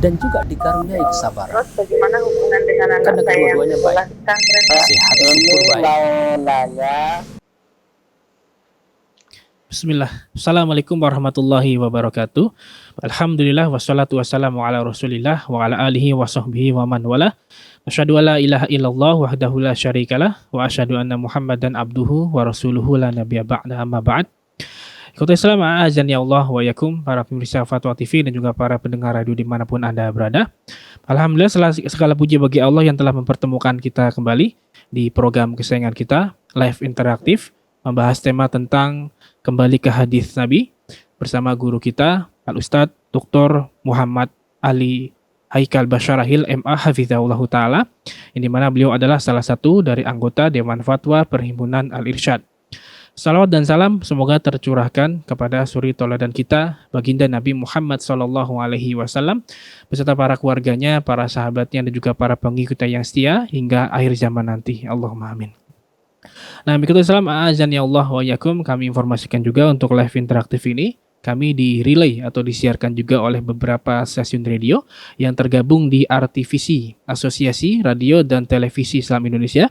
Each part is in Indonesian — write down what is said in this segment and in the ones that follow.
dan juga dikaruniai kesabaran. Terus bagaimana hubungan dengan anak Karena saya yang kedua-duanya baik. sekolah pesantren? Sehat, syukur baik. Mau nanya. Bismillah. Assalamualaikum warahmatullahi wabarakatuh. Alhamdulillah wassalatu wassalamu ala Rasulillah wa ala alihi wa sahbihi wa man wala. Asyhadu an la ilaha illallah wahdahu la syarikalah wa asyhadu anna Muhammadan abduhu wa rasuluhu la nabiyya ba'da amma ba'd. Ikhwatul Islam, a'azan ya Allah wa yakum, para pemirsa Fatwa TV dan juga para pendengar radio dimanapun Anda berada. Alhamdulillah, segala puji bagi Allah yang telah mempertemukan kita kembali di program kesayangan kita, Live Interaktif, membahas tema tentang kembali ke hadis Nabi bersama guru kita, Al-Ustadz Dr. Muhammad Ali Haikal Basyarahil MA Hafizahullah Ta'ala, yang dimana beliau adalah salah satu dari anggota Dewan Fatwa Perhimpunan Al-Irsyad. Salawat dan salam semoga tercurahkan kepada suri tauladan kita, baginda Nabi Muhammad SAW, beserta para keluarganya, para sahabatnya, dan juga para pengikutnya yang setia hingga akhir zaman nanti. Allahumma amin. Nah, mikutul salam, a'azan ya Allah wa yakum, kami informasikan juga untuk live interaktif ini, kami di relay atau disiarkan juga oleh beberapa stasiun radio yang tergabung di RTVC, Asosiasi Radio dan Televisi Islam Indonesia.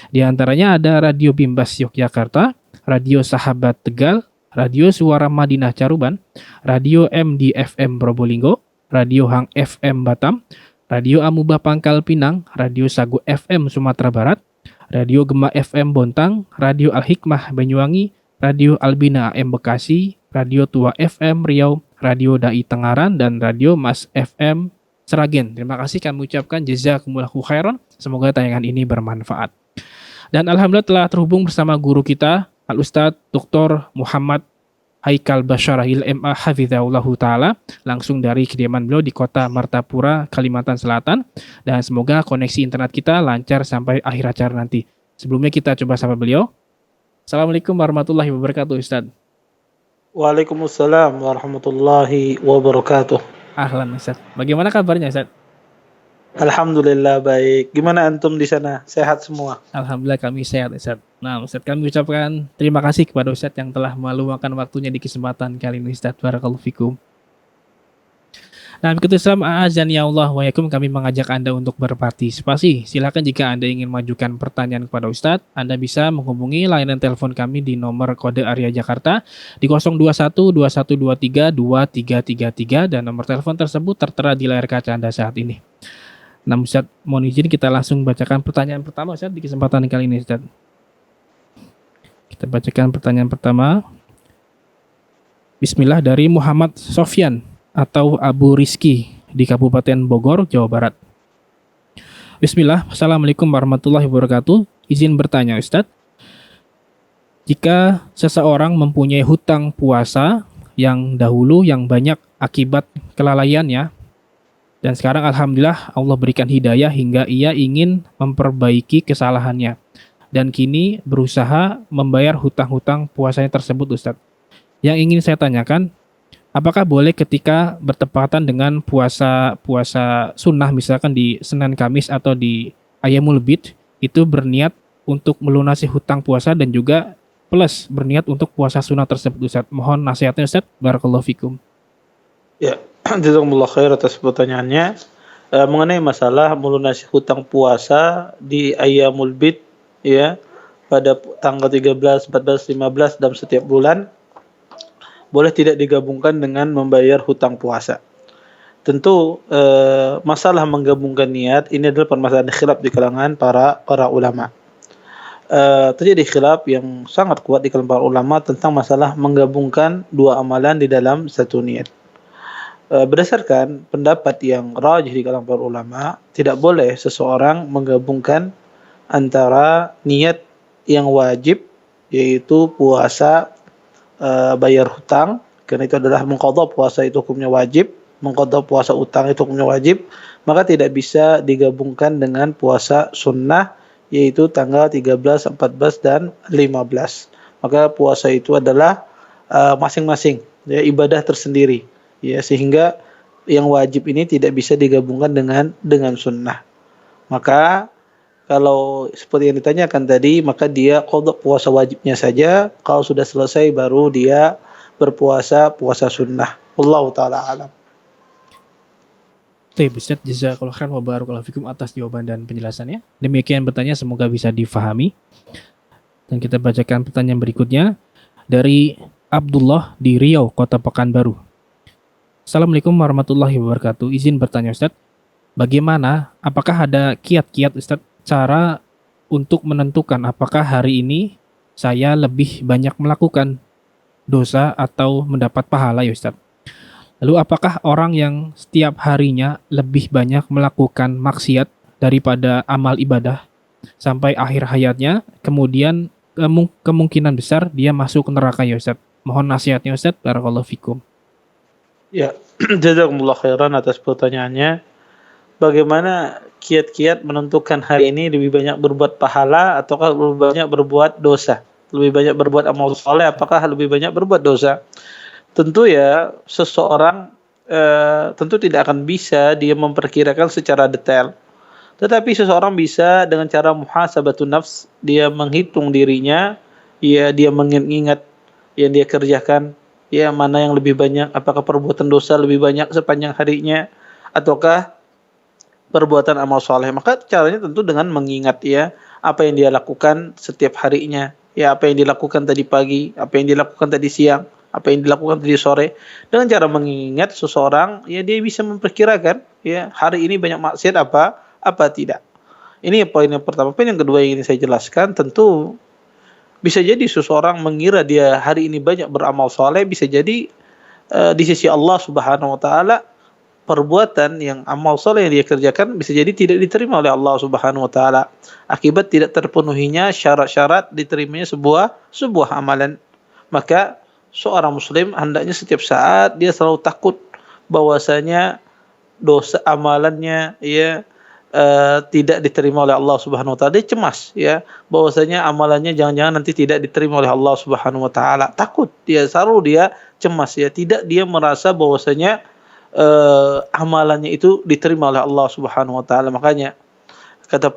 Di antaranya ada Radio Bimbas Yogyakarta, Radio Sahabat Tegal, Radio Suara Madinah Caruban, Radio MDFM Probolinggo, Radio Hang FM Batam, Radio Amuba Pangkal Pinang, Radio Sagu FM Sumatera Barat, Radio Gema FM Bontang, Radio Al-Hikmah Banyuwangi, Radio Albina AM Bekasi, Radio Tua FM Riau, Radio Dai Tengaran, dan Radio Mas FM Seragen. Terima kasih kami ucapkan jazakumullahu khairan. Semoga tayangan ini bermanfaat. Dan alhamdulillah telah terhubung bersama guru kita, Al-Ustadz Dr. Muhammad Haikal Basyarahil MA Hafizahullah Ta'ala, langsung dari kediaman beliau di kota Martapura, Kalimantan Selatan. Dan semoga koneksi internet kita lancar sampai akhir acara nanti. Sebelumnya kita coba sapa beliau. Assalamualaikum warahmatullahi wabarakatuh, Ustadz. Waalaikumsalam warahmatullahi wabarakatuh. Ahlan, Ustadz. Bagaimana kabarnya, Ustadz? Alhamdulillah baik. Gimana antum di sana? Sehat semua? Alhamdulillah kami sehat, Ustadz. Nah, Ustadz, kami ucapkan terima kasih kepada Ustadz yang telah meluangkan waktunya di kesempatan kali ini, Ustadz. Barakallahu fikum. Nah, begitu Islam, azan ya Allah wa yakum, kami mengajak Anda untuk berpartisipasi. Silakan jika Anda ingin mengajukan pertanyaan kepada Ustadz, Anda bisa menghubungi layanan telepon kami di nomor kode area Jakarta di 021 2123 2333, dan nomor telepon tersebut tertera di layar kaca Anda saat ini. Nah, Ustadz, mohon izin kita langsung bacakan pertanyaan pertama, Ustadz, di kesempatan kali ini, Ustadz. Kita bacakan pertanyaan pertama. Bismillah, dari Muhammad Sofyan atau Abu Rizki di Kabupaten Bogor, Jawa Barat. Bismillah, Assalamualaikum warahmatullahi wabarakatuh. Izin bertanya, Ustadz. Jika seseorang mempunyai hutang puasa yang dahulu yang banyak akibat kelalaiannya, dan sekarang alhamdulillah Allah berikan hidayah hingga ia ingin memperbaiki kesalahannya, dan kini berusaha membayar hutang-hutang puasanya tersebut, Ustadz. Yang ingin saya tanyakan, apakah boleh ketika bertepatan dengan puasa sunnah, misalkan di Senin Kamis atau di Ayyamul Bid, itu berniat untuk melunasi hutang puasa dan juga plus berniat untuk puasa sunnah tersebut, Ustadz? Mohon nasihatnya, Ustadz. Barakallahu fikum. Ya, jazakumullah khair atas pertanyaannya. Mengenai masalah melunasi hutang puasa di Ayyamul Bid, ya, pada tanggal 13, 14, 15 dalam setiap bulan, boleh tidak digabungkan dengan membayar hutang puasa. Tentu masalah menggabungkan niat ini adalah permasalahan khilaf di kalangan para ulama. Terjadi khilaf yang sangat kuat di kalangan para ulama tentang masalah menggabungkan dua amalan di dalam satu niat. Berdasarkan pendapat yang rajih di kalangan para ulama, tidak boleh seseorang menggabungkan antara niat yang wajib, yaitu puasa, bayar hutang, karena itu adalah mengqadha puasa itu hukumnya wajib, mengqadha puasa utang itu hukumnya wajib, maka tidak bisa digabungkan dengan puasa sunnah, yaitu tanggal 13, 14, dan 15. Maka puasa itu adalah masing-masing, ya, ibadah tersendiri, ya, sehingga yang wajib ini tidak bisa digabungkan dengan sunnah. Maka kalau seperti yang ditanyakan tadi, maka dia qadha puasa wajibnya saja. Kalau sudah selesai baru dia berpuasa puasa sunnah. Wallahu taala alam. Baik, Ustaz, jazakallahu khairan wa barakallahu fikum atas jawaban dan penjelasannya. Demikian bertanya, semoga bisa difahami. Dan kita bacakan pertanyaan berikutnya dari Abdullah di Riau, Kota Pekanbaru. Assalamualaikum warahmatullahi wabarakatuh. Izin bertanya, Ustaz, bagaimana, apakah ada kiat-kiat, Ustaz, cara untuk menentukan apakah hari ini saya lebih banyak melakukan dosa atau mendapat pahala, ya Ustaz? Lalu apakah orang yang setiap harinya lebih banyak melakukan maksiat daripada amal ibadah sampai akhir hayatnya, kemudian kemungkinan besar dia masuk ke neraka, ya Ustaz? Mohon nasihatnya, Ustaz. Barakallahu fikum. Ya, jazakumullah khairan atas pertanyaannya. Bagaimana kiat-kiat menentukan hari ini lebih banyak berbuat pahala ataukah lebih banyak berbuat dosa? Lebih banyak berbuat amal soleh, apakah lebih banyak berbuat dosa? Tentu ya, seseorang tentu tidak akan bisa dia memperkirakan secara detail. Tetapi seseorang bisa dengan cara muhasabatun nafs, dia menghitung dirinya, ya dia mengingat yang dia kerjakan, ya mana yang lebih banyak, apakah perbuatan dosa lebih banyak sepanjang harinya ataukah perbuatan amal soleh. Maka caranya tentu dengan mengingat ya apa yang dia lakukan setiap harinya, ya apa yang dilakukan tadi pagi, apa yang dilakukan tadi siang, apa yang dilakukan tadi sore. Dengan cara mengingat seseorang, ya dia bisa memperkirakan ya hari ini banyak maksiat apa tidak. Ini poin yang pertama. Poin yang kedua yang ingin saya jelaskan, tentu bisa jadi seseorang mengira dia hari ini banyak beramal soleh, bisa jadi di sisi Allah Subhanahu wa taala perbuatan yang amal soleh yang dia kerjakan bisa jadi tidak diterima oleh Allah Subhanahu wa taala akibat tidak terpenuhinya syarat-syarat diterimanya sebuah amalan. Maka seorang muslim hendaknya setiap saat dia selalu takut bahwasanya dosa amalannya ya tidak diterima oleh Allah Subhanahu wa taala. Dia cemas ya bahwasanya amalannya jangan-jangan nanti tidak diterima oleh Allah Subhanahu wa taala. Takut dia, selalu dia cemas ya, tidak dia merasa bahwasanya amalannya itu diterima oleh Allah Subhanahu wa taala. Makanya kata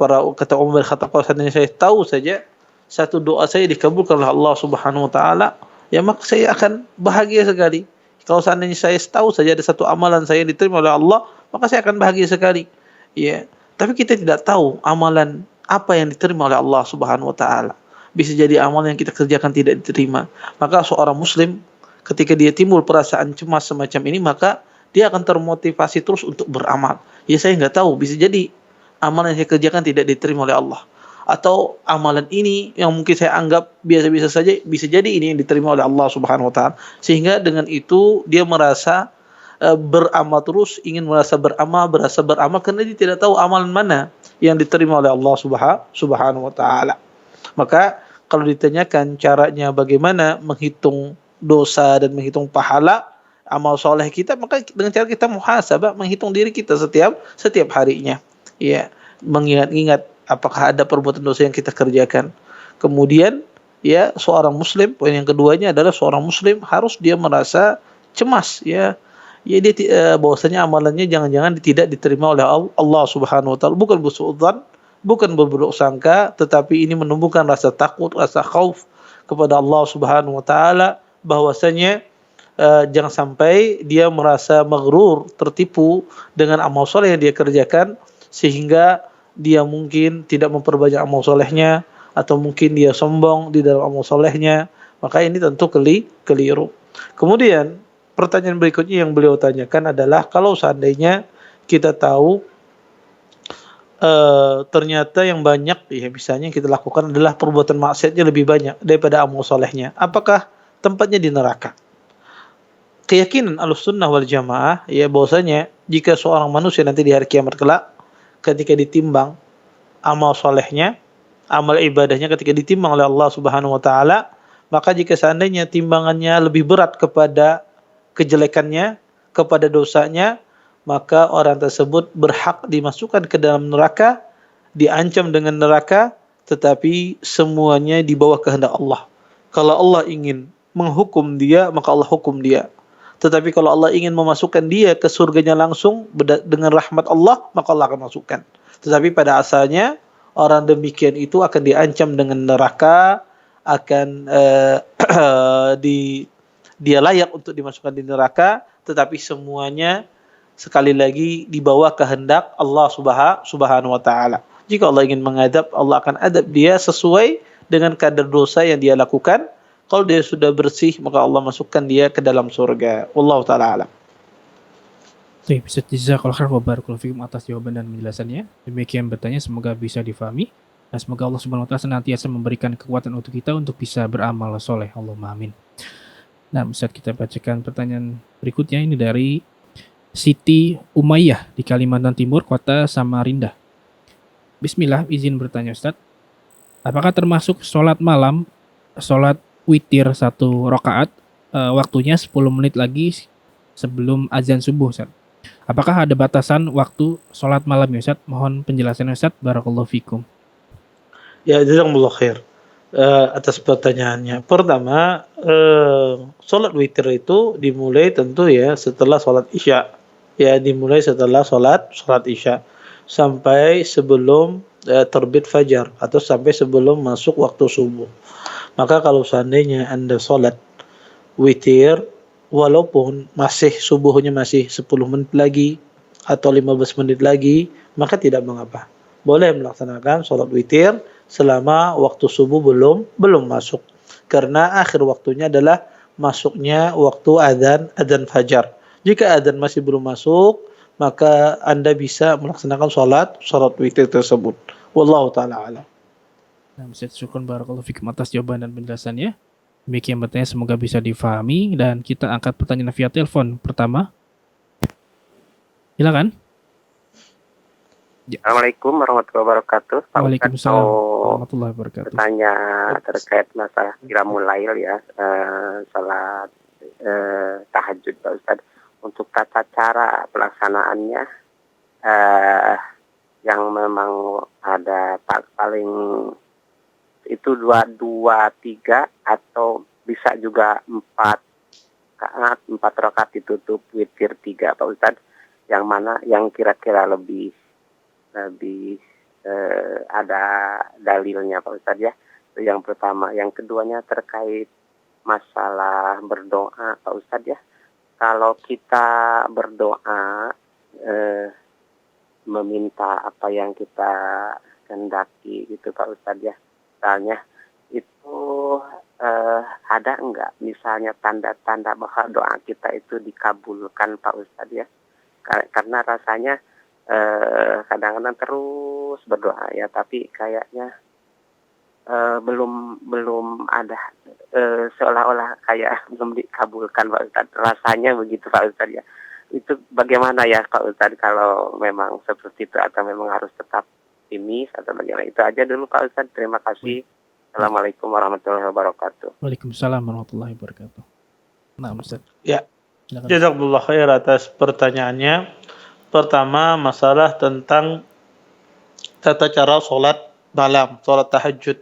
Umar bin Khattab, kalau seandainya saya tahu saja satu doa saya dikabulkan oleh Allah Subhanahu wa taala, ya maka saya akan bahagia sekali. Kalau seandainya saya tahu saja ada satu amalan saya diterima oleh Allah, maka saya akan bahagia sekali. Ya, tapi kita tidak tahu amalan apa yang diterima oleh Allah Subhanahu wa taala. Bisa jadi amalan yang kita kerjakan tidak diterima. Maka seorang muslim ketika dia timbul perasaan cemas semacam ini, maka dia akan termotivasi terus untuk beramal. Ya saya nggak tahu, bisa jadi amalan yang saya kerjakan tidak diterima oleh Allah. Atau amalan ini yang mungkin saya anggap biasa-biasa saja, bisa jadi ini yang diterima oleh Allah Subhanahu wa taala. Sehingga dengan itu dia merasa beramal terus, ingin merasa beramal karena dia tidak tahu amalan mana yang diterima oleh Allah Subhanahu wa taala. Maka kalau ditanyakan caranya bagaimana menghitung dosa dan menghitung pahala amal soleh kita, maka dengan cara kita muhasabah, menghitung diri kita setiap harinya. Ya, mengingat-ingat apakah ada perbuatan dosa yang kita kerjakan. Kemudian ya seorang muslim, poin yang keduanya adalah seorang muslim harus dia merasa cemas ya. Ya dia bahwasanya amalannya jangan-jangan tidak diterima oleh Allah Subhanahu wa taala. Bukan bersuudzon, bukan berburuk sangka, tetapi ini menumbuhkan rasa takut, rasa khauf kepada Allah Subhanahu wa taala bahwasanya jangan sampai dia merasa maghrur, tertipu dengan amal soleh yang dia kerjakan sehingga dia mungkin tidak memperbanyak amal solehnya atau mungkin dia sombong di dalam amal solehnya. Maka ini tentu keliru. Kemudian pertanyaan berikutnya yang beliau tanyakan adalah kalau seandainya kita tahu ternyata yang banyak ya misalnya kita lakukan adalah perbuatan maksiatnya lebih banyak daripada amal solehnya, apakah tempatnya di neraka? Keyakinan Ahlussunnah wal Jamaah ya bahwasanya jika seorang manusia nanti di hari kiamat kelak ketika ditimbang amal solehnya, amal ibadahnya ketika ditimbang oleh Allah Subhanahu wa taala, maka jika seandainya timbangannya lebih berat kepada kejelekannya, kepada dosanya, maka orang tersebut berhak dimasukkan ke dalam neraka, diancam dengan neraka, tetapi semuanya di bawah kehendak Allah. Kalau Allah ingin menghukum dia, maka Allah hukum dia. Tetapi kalau Allah ingin memasukkan dia ke surganya langsung dengan rahmat Allah, maka Allah akan masukkan. Tetapi pada asalnya orang demikian itu akan diancam dengan neraka, akan dia layak untuk dimasukkan di neraka, tetapi semuanya sekali lagi di bawah kehendak Allah Subhanahu wa taala. Jika Allah ingin mengadab, Allah akan adab dia sesuai dengan kadar dosa yang dia lakukan. Kalau dia sudah bersih, maka Allah masukkan dia ke dalam surga. Wallahu taala alam. Baik, Ustaz, jazakallahu khairan wa barakallahu fikum atas jawaban dan penjelasannya. Demikian bertanya, semoga bisa difahami. Dan semoga Allah Subhanahu wa taala senantiasa memberikan kekuatan untuk kita untuk bisa beramal soleh. Allahumma amin. Nah, Ustaz, kita bacakan pertanyaan berikutnya. Ini dari Siti Umayyah di Kalimantan Timur, kota Samarinda. Bismillah, izin bertanya, Ustaz. Apakah termasuk sholat malam, sholat witir 1 rakaat, waktunya 10 menit lagi sebelum azan subuh, Ustaz? Apakah ada batasan waktu sholat malam, ya, Ustaz? Mohon penjelasannya, Ustaz. Barakallahu fikum. Ya, jazakumullah khair atas pertanyaannya. Pertama, sholat witir itu dimulai tentu ya setelah sholat isya. Ya, dimulai setelah sholat isya sampai sebelum terbit fajar atau sampai sebelum masuk waktu subuh. Maka kalau seandainya Anda sholat witir, walaupun subuhnya masih 10 menit lagi atau 15 menit lagi, maka tidak mengapa. Boleh melaksanakan sholat witir selama waktu subuh belum masuk. Karena akhir waktunya adalah masuknya waktu adzan fajar. Jika adzan masih belum masuk, maka Anda bisa melaksanakan sholat witir tersebut. Wallahu ta'ala alam. Nah, Ustaz, syukran barakallahu fikum atas jawaban dan penjelasannya. Demikian bertanya, semoga bisa difahami. Dan kita angkat pertanyaan via telepon pertama. Silakan. Assalamualaikum warahmatullahi wabarakatuh. Pak Waalaikumsalam Ustadz, warahmatullahi wabarakatuh. bertanya terkait masalah qiyamul lail ya, salat tahajud Pak Ustadz. Untuk tata cara pelaksanaannya yang memang ada paling itu 2-2-3 atau bisa juga 4 rakaat ditutup witir 3 Pak Ustadz. Yang mana yang kira-kira lebih ada dalilnya Pak Ustadz ya. Itu yang pertama. Yang keduanya terkait masalah berdoa Pak Ustadz ya. Kalau kita berdoa meminta apa yang kita kehendaki gitu Pak Ustadz ya. Misalnya itu ada enggak misalnya tanda-tanda bahwa doa kita itu dikabulkan Pak Ustadz ya. Karena rasanya kadang-kadang terus berdoa ya, tapi kayaknya belum ada seolah-olah kayak belum dikabulkan Pak Ustadz. Rasanya begitu Pak Ustadz ya. Itu bagaimana ya Pak Ustadz kalau memang seperti itu atau memang harus tetap optimis atau bagaimana? Itu aja dulu Pak Ustadz. Terima kasih. Assalamualaikum warahmatullahi wabarakatuh. Waalaikumsalam warahmatullahi wabarakatuh. Nah, Ustaz. Ya. Silakan. Jazakumullah khair atas pertanyaannya. Pertama, masalah tentang tata cara sholat malam, sholat tahajud.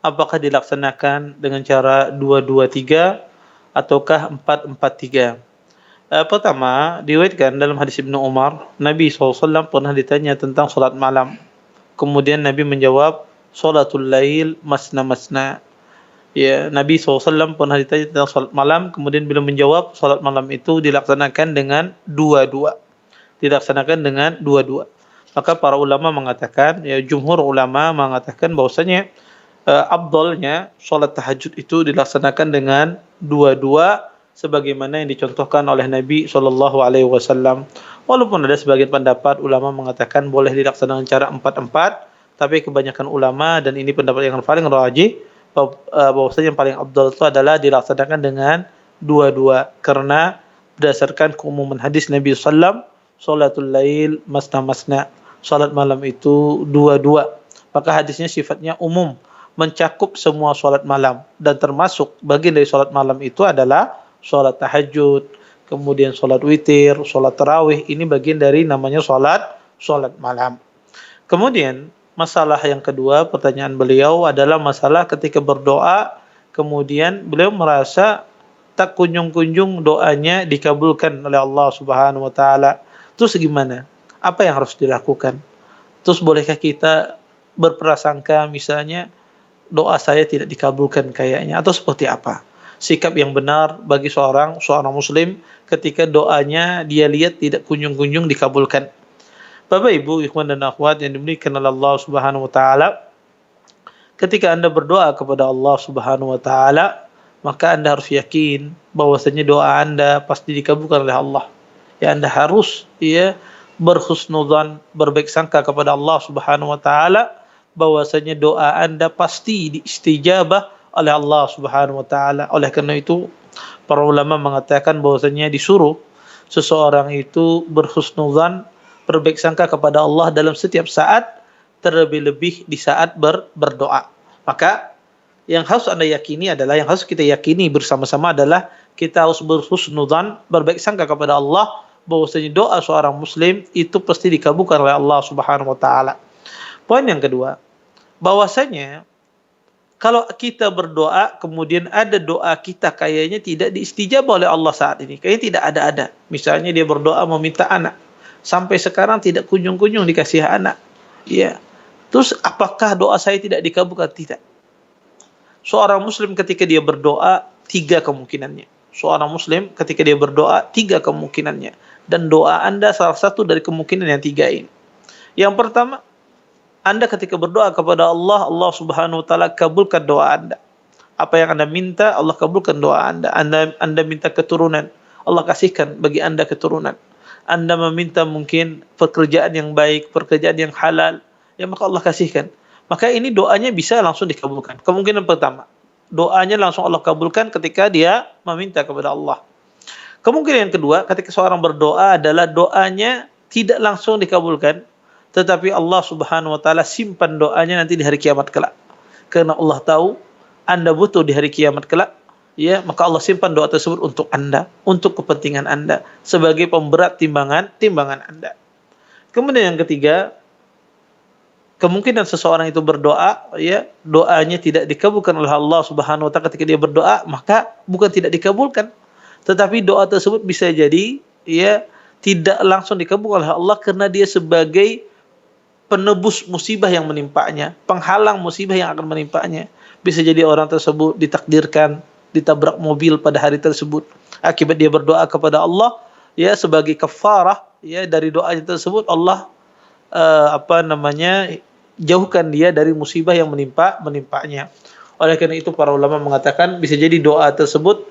Apakah dilaksanakan dengan cara 2-2-3 ataukah 4-4-3? Pertama, diriwayatkan dalam hadis Ibnu Umar, Nabi SAW pernah ditanya tentang sholat malam. Kemudian Nabi menjawab, sholatul lail masna-masna. Ya, Nabi SAW pernah ditanya tentang sholat malam, kemudian beliau menjawab, sholat malam itu dilaksanakan dengan 2-2. Maka para ulama mengatakan, ya jumhur ulama mengatakan bahwasanya afdalnya sholat tahajud itu dilaksanakan dengan 2-2 sebagaimana yang dicontohkan oleh Nabi SAW. Walaupun ada sebagian pendapat ulama mengatakan boleh dilaksanakan cara 4-4, tapi kebanyakan ulama dan ini pendapat yang paling rajih bahwasanya yang paling afdal itu adalah dilaksanakan dengan 2-2 karena berdasarkan keumuman hadis Nabi SAW, sholatul lail masna-masna, sholat malam itu 2-2. Maka hadisnya sifatnya umum, mencakup semua sholat malam, dan termasuk bagian dari sholat malam itu adalah sholat tahajud, kemudian sholat witir, sholat tarawih. Ini bagian dari namanya sholat malam. Kemudian masalah yang kedua, pertanyaan beliau adalah masalah ketika berdoa, kemudian beliau merasa tak kunjung-kunjung doanya dikabulkan oleh Allah Subhanahu wa taala. Terus gimana? Apa yang harus dilakukan? Terus bolehkah kita berprasangka misalnya doa saya tidak dikabulkan kayaknya, atau seperti apa? sikap yang benar bagi seorang muslim ketika doanya dia lihat tidak kunjung-kunjung dikabulkan. Bapak Ibu, ikhwan dan akhwat yang dimuliakan oleh Allah Subhanahu wa taala, ketika Anda berdoa kepada Allah Subhanahu wa taala, maka Anda harus yakin bahwasanya doa Anda pasti dikabulkan oleh Allah. Ya, Anda harus berhusnudzan, berbaik sangka kepada Allah Subhanahu wa taala bahwasanya doa Anda pasti diistijabah oleh Allah Subhanahu wa taala. Oleh karena itu, para ulama mengatakan bahwasanya disuruh seseorang itu berhusnudzan, berbaik sangka kepada Allah dalam setiap saat, terlebih-lebih di saat berdoa. Maka yang harus Anda yakini adalah, yang harus kita yakini bersama-sama adalah kita harus berhusnudzan, berbaik sangka kepada Allah bahwasanya doa seorang muslim itu pasti dikabulkan oleh Allah Subhanahu wa taala. Poin yang kedua, bahwasanya kalau kita berdoa kemudian ada doa kita kayaknya tidak diistijabah oleh Allah saat ini, kayaknya tidak ada. Misalnya dia berdoa meminta anak, sampai sekarang tidak kunjung-kunjung dikasih anak. Ya. Terus apakah doa saya tidak dikabulkan? Tidak. Seorang muslim ketika dia berdoa, 3 kemungkinannya. Seorang muslim ketika dia berdoa, 3 kemungkinannya. Dan doa Anda salah satu dari kemungkinan yang 3 ini. Yang pertama, Anda ketika berdoa kepada Allah, Allah Subhanahu wa taala kabulkan doa Anda. Apa yang Anda minta, Allah kabulkan doa Anda. Anda minta keturunan, Allah kasihkan bagi Anda keturunan. Anda meminta mungkin pekerjaan yang baik, pekerjaan yang halal, ya maka Allah kasihkan. Maka ini doanya bisa langsung dikabulkan. Kemungkinan pertama, doanya langsung Allah kabulkan ketika dia meminta kepada Allah. Kemungkinan yang kedua, ketika seorang berdoa adalah doanya tidak langsung dikabulkan, tetapi Allah Subhanahu wa taala simpan doanya nanti di hari kiamat kelak. Karena Allah tahu Anda butuh di hari kiamat kelak, ya, maka Allah simpan doa tersebut untuk Anda, untuk kepentingan Anda, sebagai pemberat timbangan Anda. Kemudian yang ketiga, kemungkinan seseorang itu berdoa, ya, doanya tidak dikabulkan oleh Allah Subhanahu wa taala ketika dia berdoa, maka bukan tidak dikabulkan, tetapi doa tersebut bisa jadi ya tidak langsung dikabulkan oleh Allah karena dia sebagai penebus musibah yang menimpanya, penghalang musibah yang akan menimpanya. Bisa jadi orang tersebut ditakdirkan ditabrak mobil pada hari tersebut. Akibat dia berdoa kepada Allah, ya, sebagai kafarah, ya, dari doanya tersebut Allah jauhkan dia dari musibah yang menimpanya. Oleh karena itu para ulama mengatakan bisa jadi doa tersebut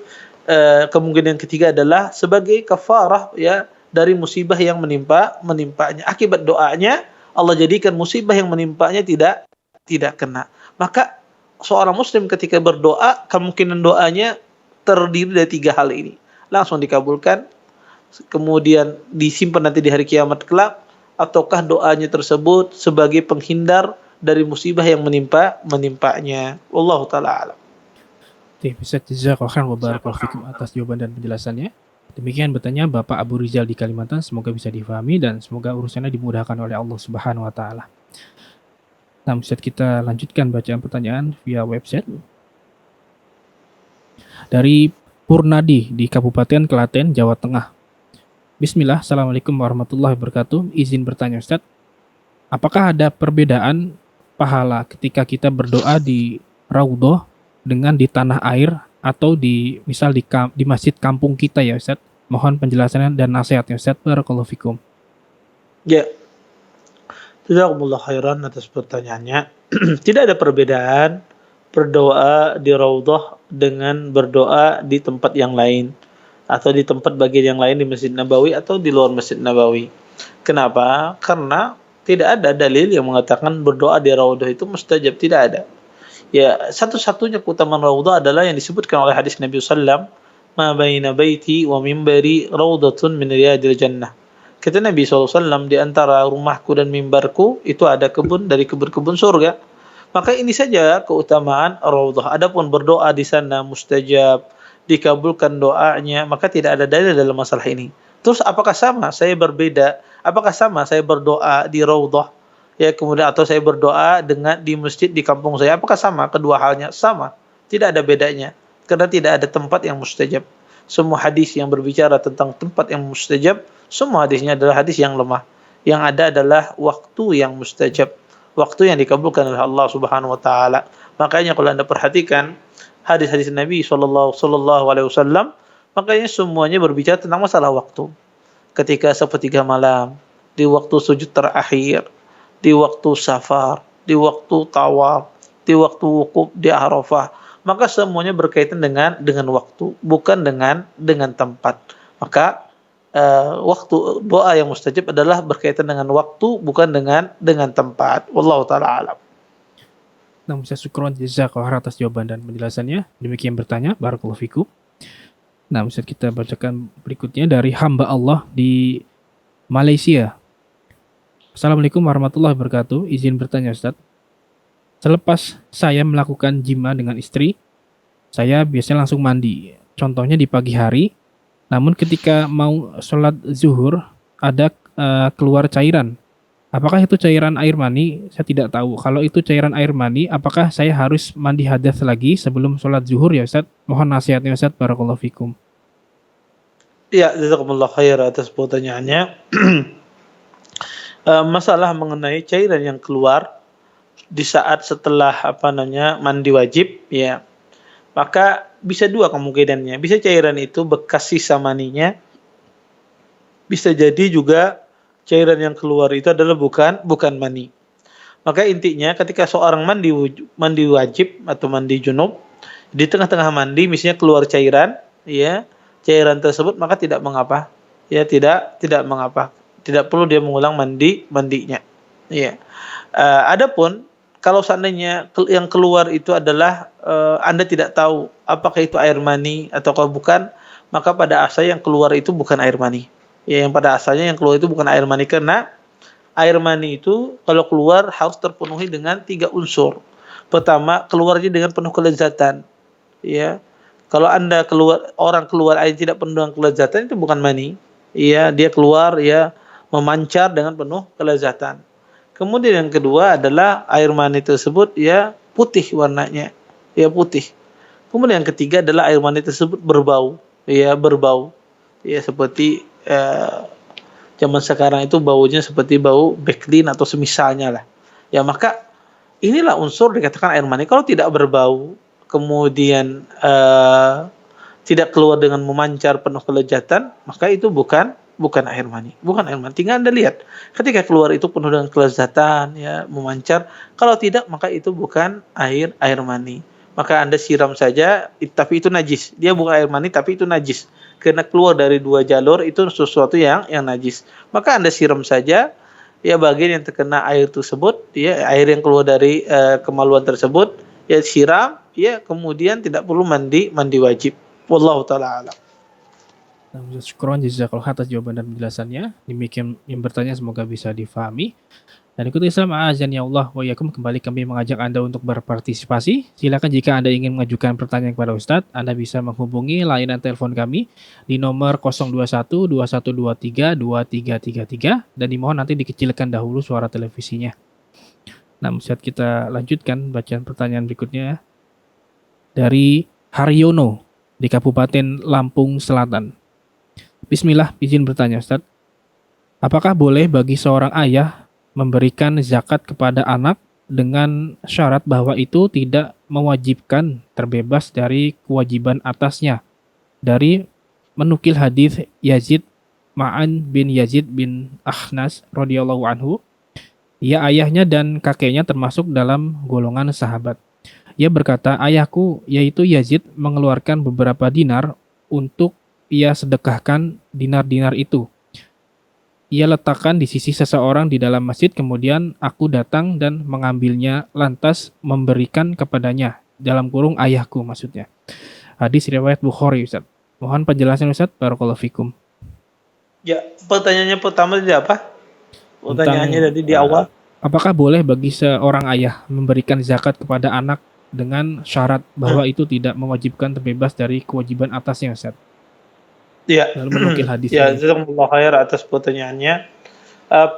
kemungkinan ketiga adalah sebagai kafarah, ya, dari musibah yang menimpanya. Akibat doanya Allah jadikan musibah yang menimpanya tidak kena. Maka seorang muslim ketika berdoa, kemungkinan doanya terdiri dari 3 hal ini. Langsung dikabulkan, kemudian disimpan nanti di hari kiamat kelak, ataukah doanya tersebut sebagai penghindar dari musibah yang menimpanya. Wallahu taala alam. Ustaz, jazakallahu khairan wa barakallahu fikum atas jawaban dan penjelasannya. Demikian bertanya Bapak Abu Rizal di Kalimantan, semoga bisa difahami dan semoga urusannya dimudahkan oleh Allah Subhanahu wa taala. Nah, Ustaz, kita lanjutkan bacaan pertanyaan via website. Dari Purnadi di Kabupaten Klaten, Jawa Tengah. Bismillah, Assalamualaikum warahmatullahi wabarakatuh. Izin bertanya Ustaz, apakah ada perbedaan pahala ketika kita berdoa di raudhah dengan di tanah air atau di masjid kampung kita ya Ustaz? Mohon penjelasannya dan nasihatnya Ustaz. Barakallahu fikum. Ya. Jazakumullah khairan atas pertanyaannya. Tidak ada perbedaan berdoa di raudhah dengan berdoa di tempat yang lain atau di tempat bagian yang lain di Masjid Nabawi atau di luar Masjid Nabawi. Kenapa? Karena tidak ada dalil yang mengatakan berdoa di raudhah itu mustajab, tidak ada. Ya, satu-satunya keutamaan raudhah adalah yang disebutkan oleh hadis Nabi sallallahu alaihi wasallam, "Ma baina baiti wa mimbari raudhatun min riyadil jannah." Kata Nabi SAW, di antara rumahku dan mimbarku itu ada kebun dari kebun-kebun surga. Maka ini saja keutamaan raudhah. Adapun berdoa di sana mustajab, dikabulkan doanya, maka tidak ada dalil dalam masalah ini. Terus apakah sama saya berbeda? Apakah sama saya berdoa di raudhah, ya, kemudian atau saya berdoa dengan di masjid di kampung saya? Apakah sama? Kedua halnya sama. Tidak ada bedanya. Karena tidak ada tempat yang mustajab. Semua hadis yang berbicara tentang tempat yang mustajab, semua hadisnya adalah hadis yang lemah. Yang ada adalah waktu yang mustajab, waktu yang dikabulkan oleh Allah Subhanahu wa taala. Makanya kalau Anda perhatikan hadis-hadis Nabi sallallahu alaihi wasallam, makanya semuanya berbicara tentang masalah waktu. Ketika sepertiga malam, di waktu sujud terakhir, di waktu safar, di waktu tawaf, di waktu wukuf di Arafah, maka semuanya berkaitan dengan waktu, bukan dengan tempat. Maka waktu doa yang mustajab adalah berkaitan dengan waktu, bukan dengan tempat. Wallahu taala alam. Nah, Ustaz, syukron jazakallahu atas jawaban dan penjelasannya. Demikian bertanya, barakallahu fikum. Nah, Ustaz, kita bacakan berikutnya dari hamba Allah di Malaysia. Assalamualaikum warahmatullahi wabarakatuh. Izin bertanya, Ustaz. Selepas saya melakukan jima dengan istri, saya biasanya langsung mandi. Contohnya di pagi hari. Namun ketika mau sholat zuhur, ada keluar cairan. Apakah itu cairan air mani? Saya tidak tahu. Kalau itu cairan air mani, apakah saya harus mandi hadas lagi sebelum sholat zuhur ya Ustaz? Mohon nasihatnya Ustaz. Barakallahu fikum. Ya, jazakumullah khair atas pertanyaannya. Masalah mengenai cairan yang keluar di saat setelah mandi wajib, ya, maka bisa dua kemungkinannya. Bisa cairan itu bekas sisa maninya, bisa jadi juga cairan yang keluar itu adalah bukan mani. Maka intinya ketika seorang mandi wajib atau mandi junub, di tengah-tengah mandi misalnya keluar cairan, ya, cairan tersebut, maka tidak mengapa, ya, tidak mengapa, tidak perlu dia mengulang mandinya, ya. Adapun kalau seandainya yang keluar itu adalah Anda tidak tahu apakah itu air mani ataukah bukan, maka pada asalnya yang keluar itu bukan air mani. Ya, yang pada asalnya yang keluar itu bukan air mani, karena air mani itu kalau keluar harus terpenuhi dengan 3 unsur. Pertama, keluarnya dengan penuh kelezatan. Ya. Kalau orang keluar air tidak penuh dengan kelezatan, itu bukan mani. Ya, dia keluar ya memancar dengan penuh kelezatan. Kemudian yang kedua adalah air mani tersebut ya putih warnanya, ya putih. Kemudian yang ketiga adalah air mani tersebut berbau, ya seperti zaman sekarang itu baunya seperti bau Backlin atau semisalnya lah. Ya, maka inilah unsur dikatakan air mani. Kalau tidak berbau, kemudian tidak keluar dengan memancar penuh kelezatan, maka itu bukan air mani, Tinggal Anda lihat, ketika keluar itu penuh dengan kelezatan, ya, memancar. Kalau tidak, maka itu bukan air mani. Maka Anda siram saja, tapi itu najis. Dia bukan air mani, tapi itu najis. Karena keluar dari 2 jalur itu sesuatu yang najis. Maka Anda siram saja, ya, bagian yang terkena air tersebut, ya, air yang keluar dari kemaluan tersebut, ya, siram, ya, kemudian tidak perlu mandi wajib. Wallahu taala alam. Syukron jazakallahu atas jawaban dan penjelasannya. Demikian yang bertanya semoga bisa difahami. Dan ikuti Islam azan ya Allah wa yakum, kembali kami mengajak Anda untuk berpartisipasi. Silakan jika Anda ingin mengajukan pertanyaan kepada Ustadz, Anda bisa menghubungi layanan telepon kami di nomor 021 2123 2333 dan dimohon nanti dikecilkan dahulu suara televisinya. Nah, Ustadz, kita lanjutkan bacaan pertanyaan berikutnya dari Haryono di Kabupaten Lampung Selatan. Bismillah, izin bertanya Ustaz. Apakah boleh bagi seorang ayah memberikan zakat kepada anak dengan syarat bahwa itu tidak mewajibkan terbebas dari kewajiban atasnya? Dari menukil hadis Yazid Ma'an bin Yazid bin Akhnas radhiyallahu anhu, ia ayahnya dan kakeknya termasuk dalam golongan sahabat. Ia berkata, ayahku yaitu Yazid mengeluarkan beberapa dinar untuk ia sedekahkan dinar-dinar itu. Ia letakkan di sisi seseorang di dalam masjid, kemudian aku datang dan mengambilnya lantas memberikan kepadanya. Dalam kurung ayahku maksudnya. Hadis riwayat Bukhari, Ustaz. Mohon penjelasan Ustaz. Barakallahu fikum. Ya, pertanyaannya pertama tadi apa? Pertanyaannya tadi di awal. Apakah boleh bagi seorang ayah memberikan zakat kepada anak dengan syarat bahwa itu tidak mewajibkan terbebas dari kewajiban atasnya, Ustaz? Ya, lalu menukil hadis. Ya, jazakumullah khair atas pertanyaannya.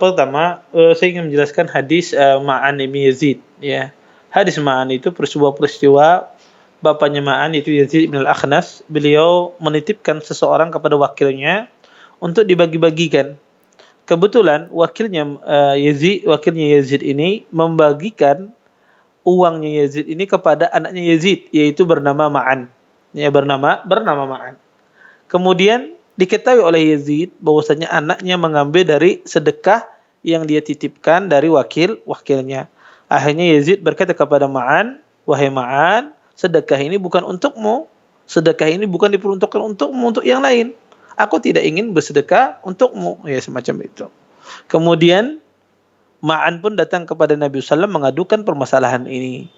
Pertama, saya ingin menjelaskan hadis Ma'an bin Yazid. Ya, hadis Ma'an itu sebuah peristiwa bapaknya Ma'an itu Yazid bin Al-Akhnas. Beliau menitipkan seseorang kepada wakilnya untuk dibagi-bagikan. Kebetulan wakilnya Yazid ini membagikan uangnya Yazid ini kepada anaknya Yazid, yaitu bernama Ma'an. Ya, bernama Ma'an. Kemudian diketahui oleh Yazid bahwasanya anaknya mengambil dari sedekah yang dia titipkan dari wakilnya. Akhirnya Yazid berkata kepada Ma'an, "Wahai Ma'an, sedekah ini bukan untukmu. Sedekah ini bukan diperuntukkan untukmu, untuk yang lain. Aku tidak ingin bersedekah untukmu." Ya, semacam itu. Kemudian Ma'an pun datang kepada Nabi SAW mengadukan permasalahan ini.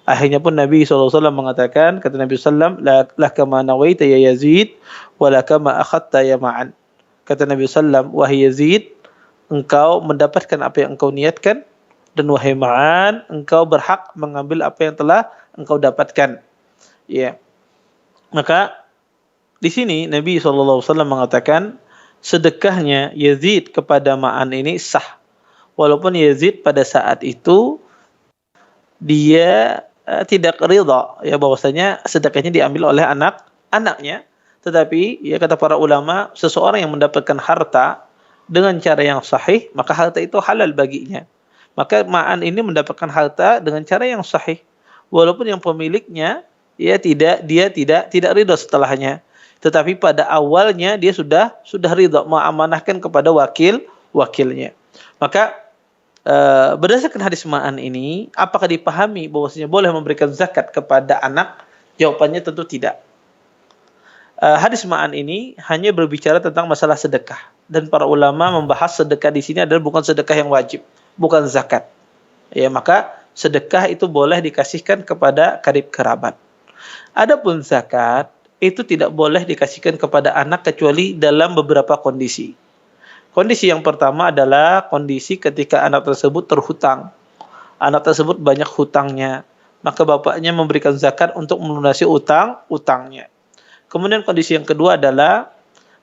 Akhirnya pun Nabi SAW mengatakan, kata Nabi SAW, "Laka ma nawaita ya Yazid, walaka ma akhadta ya Ma'an." Kata Nabi SAW, "Wahai Yazid, engkau mendapatkan apa yang engkau niatkan, dan wahai Ma'an, engkau berhak mengambil apa yang telah engkau dapatkan." Ya. Maka di sini Nabi SAW mengatakan sedekahnya Yazid kepada Ma'an ini sah. Walaupun Yazid pada saat itu dia tidak ridha, ya, bahwasanya sedekahnya diambil oleh anaknya, tetapi ya kata para ulama, seseorang yang mendapatkan harta dengan cara yang sahih, maka harta itu halal baginya. Maka Ma'an ini mendapatkan harta dengan cara yang sahih, walaupun yang pemiliknya tidak ridha setelahnya, tetapi pada awalnya dia sudah ridha mengamanahkan kepada wakilnya. Maka berdasarkan hadis Ma'an ini, apakah dipahami bahwasanya boleh memberikan zakat kepada anak? Jawabannya tentu tidak. Hadis Ma'an ini hanya berbicara tentang masalah sedekah, dan para ulama membahas sedekah di sini adalah bukan sedekah yang wajib, bukan zakat. Ya, maka sedekah itu boleh dikasihkan kepada karib kerabat. Adapun zakat itu tidak boleh dikasihkan kepada anak kecuali dalam beberapa kondisi. Kondisi yang pertama adalah kondisi ketika anak tersebut terhutang. Anak tersebut banyak hutangnya, maka bapaknya memberikan zakat untuk melunasi utangnya. Kemudian kondisi yang kedua adalah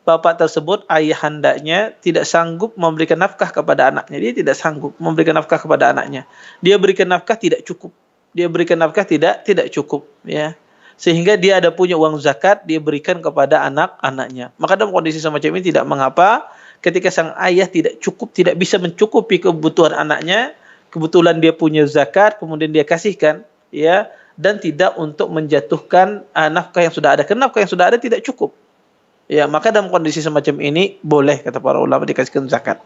bapak tersebut, ayahandanya tidak sanggup memberikan nafkah kepada anaknya. Dia tidak sanggup memberikan nafkah kepada anaknya. Dia berikan nafkah tidak cukup. Dia berikan nafkah tidak cukup, ya. Sehingga dia ada punya uang zakat, dia berikan kepada anak-anaknya. Maka dalam kondisi semacam ini tidak mengapa ketika sang ayah tidak bisa mencukupi kebutuhan anaknya, kebetulan dia punya zakat, kemudian dia kasihkan, ya, dan tidak untuk menjatuhkan nafkah yang sudah ada. Karena nafkah yang sudah ada tidak cukup. Ya, maka dalam kondisi semacam ini boleh, kata para ulama, dikasihkan zakat.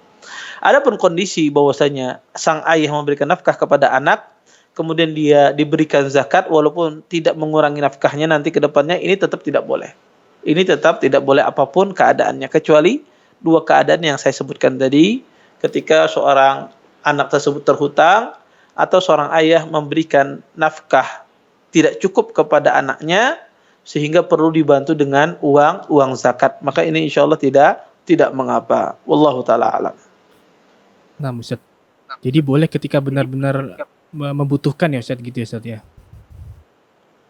Adapun kondisi bahwasanya sang ayah memberikan nafkah kepada anak, kemudian dia diberikan zakat walaupun tidak mengurangi nafkahnya nanti ke depannya, ini tetap tidak boleh. Ini tetap tidak boleh apapun keadaannya, kecuali dua keadaan yang saya sebutkan tadi, ketika seorang anak tersebut terhutang atau seorang ayah memberikan nafkah tidak cukup kepada anaknya sehingga perlu dibantu dengan uang zakat, maka ini insyaallah tidak mengapa. Wallahu taala alam. Nah, Ustaz. Jadi boleh ketika benar-benar membutuhkan, ya Ustaz, gitu ya Ustaz ya.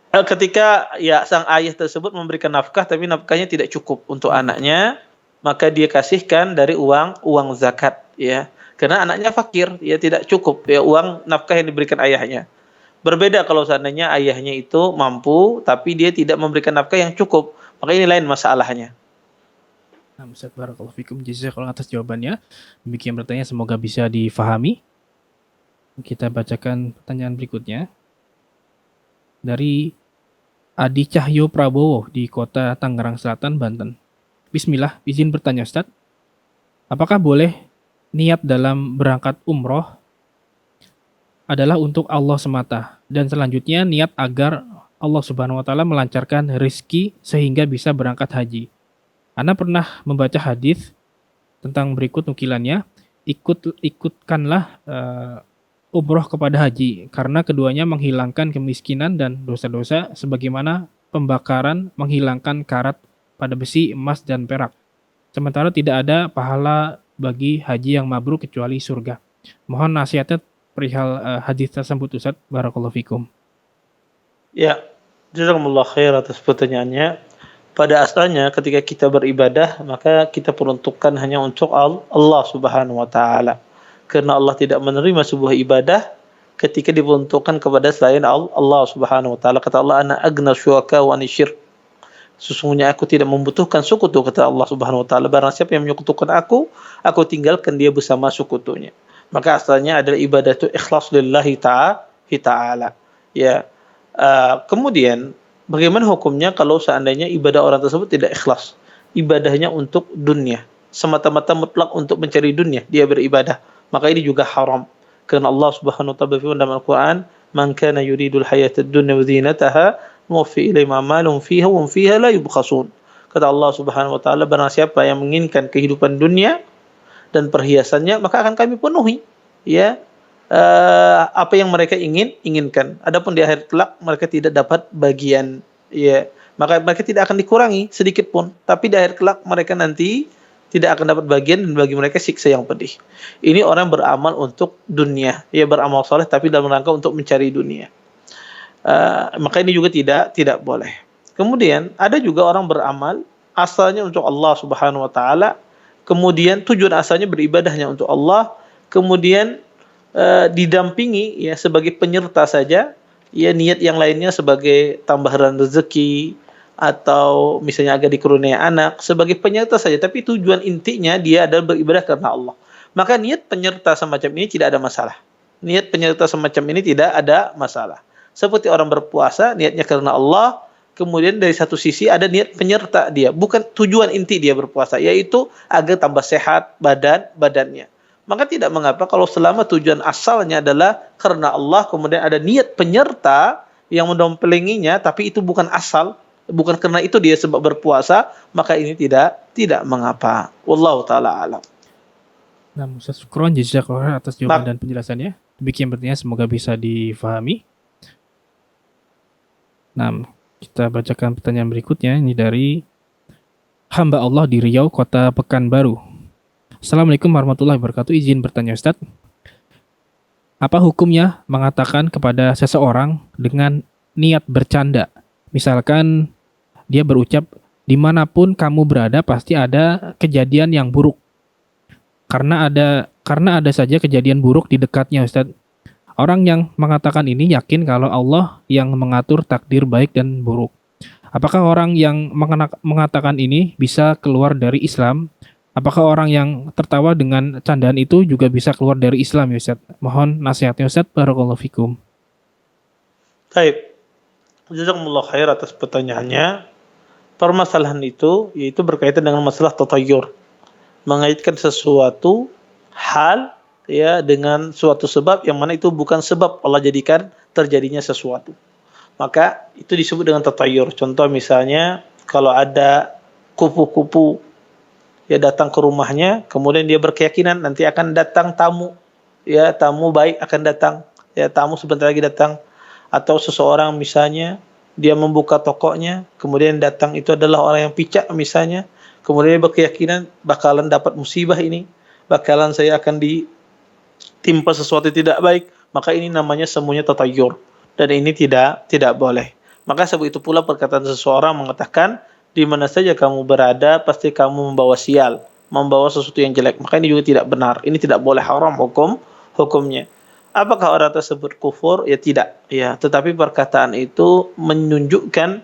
Ketika ya sang ayah tersebut memberikan nafkah tapi nafkahnya tidak cukup untuk anaknya, maka dia kasihkan dari uang zakat, ya. Karena anaknya fakir, ya, tidak cukup ya uang nafkah yang diberikan ayahnya. Berbeda kalau seandainya ayahnya itu mampu tapi dia tidak memberikan nafkah yang cukup, maka ini lain masalahnya. Nah, Ustaz, barakallahu fikum, jazakallahu atas jawabannya. Demikian bertanya, semoga bisa difahami. Kita bacakan pertanyaan berikutnya dari Adi Cahyo Prabowo di Kota Tangerang Selatan, Banten. Bismillah, izin bertanya Ustaz, apakah boleh niat dalam berangkat umroh adalah untuk Allah semata, dan selanjutnya niat agar Allah Subhanahu wa taala melancarkan rezeki sehingga bisa berangkat haji? Ana pernah membaca hadis tentang berikut nukilannya, ikutkanlah umroh kepada haji, karena keduanya menghilangkan kemiskinan dan dosa-dosa sebagaimana pembakaran menghilangkan karat pada besi, emas, dan perak. Sementara tidak ada pahala bagi haji yang mabrur kecuali surga. Mohon nasihatnya perihal hadis tersebut Ustaz, barakallahu fikum. Ya, jazakumullah khair atas pertanyaannya. Pada asalnya ketika kita beribadah, maka kita peruntukkan hanya untuk Allah Subhanahu wa taala. Karena Allah tidak menerima sebuah ibadah ketika diperuntukkan kepada selain Allah Subhanahu wa taala. Kata Allah, "Ana agna syuraka wa anisyirk." Sesungguhnya aku tidak membutuhkan sekutu, kata Allah Subhanahu wa taala. Barang siapa yang menyekutukan aku tinggalkan dia bersama sekutunya. Maka asalnya adalah ibadah itu ikhlas lillahi taala. Ya. Kemudian bagaimana hukumnya kalau seandainya ibadah orang tersebut tidak ikhlas? Ibadahnya untuk dunia, semata-mata mutlak untuk mencari dunia dia beribadah, maka ini juga haram. Karena Allah Subhanahu wa taala berfirman dalam Al-Qur'an, "Man kana yuridul hayatad dunya wa zinataha, nuwaffi ilaihim a'malahum fiha wa hum fiha la yubkhasun." Kata Allah Subhanahu wa taala, barang siapa yang menginginkan kehidupan dunia dan perhiasannya, maka akan kami penuhi, ya, apa yang mereka inginkan. Adapun di akhir kelak mereka tidak dapat bagian, ya, maka mereka tidak akan dikurangi sedikit pun, tapi di akhir kelak mereka nanti tidak akan dapat bagian dan bagi mereka siksa yang pedih. Ini orang beramal untuk dunia, ya, beramal saleh tapi dalam rangka untuk mencari dunia. Maka ini juga tidak boleh. Kemudian ada juga orang beramal asalnya untuk Allah Subhanahu wa taala, kemudian tujuan asalnya beribadahnya untuk Allah, kemudian didampingi, ya, sebagai penyerta saja, ya, niat yang lainnya sebagai tambahan rezeki atau misalnya agak dikaruniai anak, sebagai penyerta saja, tapi tujuan intinya dia adalah beribadah karena Allah. Maka niat penyerta semacam ini tidak ada masalah. Niat penyerta semacam ini tidak ada masalah. Seperti orang berpuasa, niatnya karena Allah, kemudian dari satu sisi ada niat penyerta dia, bukan tujuan inti dia berpuasa, yaitu agar tambah sehat badannya. Maka tidak mengapa kalau selama tujuan asalnya adalah karena Allah, kemudian ada niat penyerta yang mendompelenginya, tapi itu bukan asal, bukan karena itu dia sebab berpuasa, maka ini tidak mengapa. Wallahu taala alam. Nah, Ustaz, syukron jazakallahu atas jawaban dan penjelasannya. Demikian bertanya, semoga bisa difahami. Nah, kita bacakan pertanyaan berikutnya. Ini dari hamba Allah di Riau, Kota Pekanbaru. Assalamualaikum warahmatullahi wabarakatuh. Izin bertanya, Ustaz. Apa hukumnya mengatakan kepada seseorang dengan niat bercanda? Misalkan dia berucap, dimanapun kamu berada pasti ada kejadian yang buruk. Karena ada saja kejadian buruk di dekatnya, Ustaz. Orang yang mengatakan ini yakin kalau Allah yang mengatur takdir baik dan buruk. Apakah orang yang mengatakan ini bisa keluar dari Islam? Apakah orang yang tertawa dengan candaan itu juga bisa keluar dari Islam, ya Ustaz? Mohon nasihatnya, Ustaz. Barakallahu fikum. Baik. Jazakumullah khair atas pertanyaannya. Permasalahan itu yaitu berkaitan dengan masalah tatayyur. Mengaitkan sesuatu hal, ya, dengan suatu sebab yang mana itu bukan sebab Allah jadikan terjadinya sesuatu. Maka itu disebut dengan tatayyur. Contoh misalnya kalau ada kupu-kupu, ya, datang ke rumahnya, kemudian dia berkeyakinan nanti akan datang tamu, ya, tamu baik akan datang, ya, tamu sebentar lagi datang. Atau seseorang misalnya dia membuka tokonya, kemudian datang itu adalah orang yang picak misalnya, kemudian dia berkeyakinan bakalan dapat musibah ini, bakalan saya akan ditimpa sesuatu yang tidak baik, maka ini namanya semuanya tatayyur, dan ini tidak boleh. Maka sebab itu pula perkataan seseorang mengatakan, di mana saja kamu berada pasti kamu membawa sial, membawa sesuatu yang jelek, maka ini juga tidak benar. Ini tidak boleh, haram hukumnya. Apakah orang tersebut kufur? Ya tidak, ya. Tetapi perkataan itu menunjukkan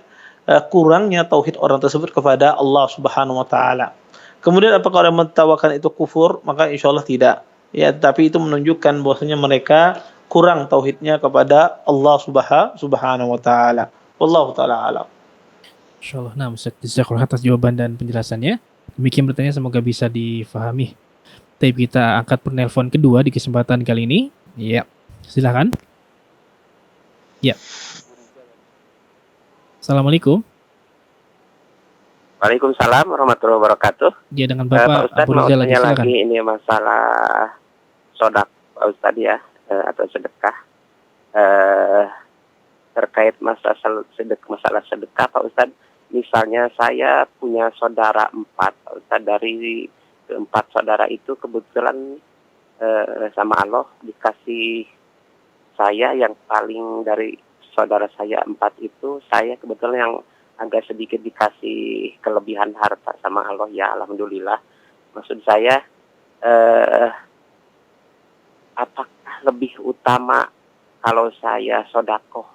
kurangnya tauhid orang tersebut kepada Allah Subhanahu wa taala. Kemudian apakah orang mentertawakan itu kufur? Maka insyaallah tidak. Ya, tapi itu menunjukkan bahwasanya mereka kurang tauhidnya kepada Allah Subhanahu wa taala. Wallahu taala alam. Insyaallah. Nah, Ustaz, jazakallahu atas jawaban dan penjelasannya. Demikian bertanya, semoga bisa difahami. Tapi kita angkat penelpon kedua di kesempatan kali ini. Ya, silakan. Ya. Assalamualaikum. Waalaikumsalam warahmatullahi wabarakatuh. Ya, dengan Pak Bapak Ustadz, Abu mau Rizal lagi, tanya silakan. lagi ini masalah sodak Pak Ustadz, ya, atau sedekah. Terkait masalah sedekah Pak Ustadz. Misalnya saya punya saudara 4 Pak Ustadz, dari keempat saudara itu kebetulan sama Allah dikasih saya yang paling, dari saudara saya 4 itu, saya kebetulan yang agak sedikit dikasih kelebihan harta sama Allah, ya, alhamdulillah. Maksud saya, apakah lebih utama kalau saya sodakoh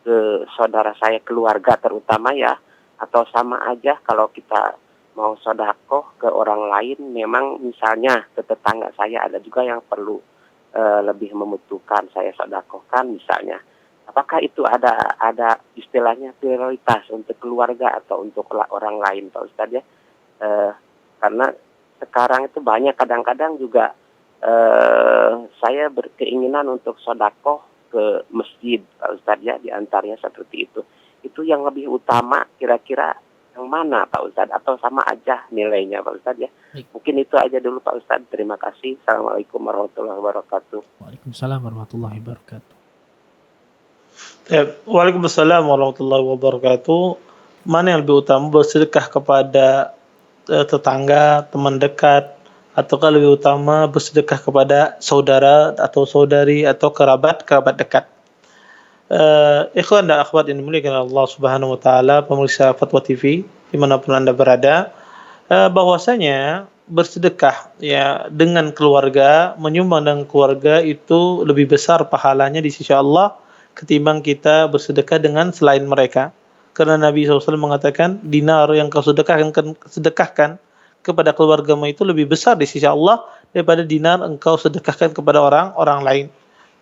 ke saudara saya, keluarga terutama, ya, atau sama aja kalau kita mau sodakoh ke orang lain? Memang misalnya ke tetangga saya ada juga yang perlu lebih membutuhkan saya sedekahkan misalnya. Apakah itu ada istilahnya prioritas untuk keluarga atau untuk orang lain Pak Ustadz ya? Karena sekarang itu banyak kadang-kadang juga saya berkeinginan untuk sedekah ke masjid Pak Ustadz ya, diantaranya seperti itu. Itu yang lebih utama kira-kira yang mana Pak Ustadz, atau sama aja nilainya Pak Ustadz ya? Baik. Mungkin itu aja dulu Pak Ustadz. Terima kasih. Assalamualaikum warahmatullahi wabarakatuh. Waalaikumsalam warahmatullahi wabarakatuh. Ya, Waalaikumsalam warahmatullahi wabarakatuh. Mana yang lebih utama, bersedekah kepada tetangga, teman dekat, ataukah lebih utama bersedekah kepada saudara atau saudari atau kerabat dekat? Ikhwan dan akhwat yang dimuliakan Allah Subhanahu wa taala, pemirsa Fatwa TV dimanapun Anda berada, bahwasanya bersedekah ya dengan keluarga, menyumbang dengan keluarga itu lebih besar pahalanya di sisi Allah ketimbang kita bersedekah dengan selain mereka. Karena Nabi SAW mengatakan, dinar yang kau sedekahkan kepada keluargamu itu lebih besar di sisi Allah daripada dinar engkau sedekahkan kepada orang lain.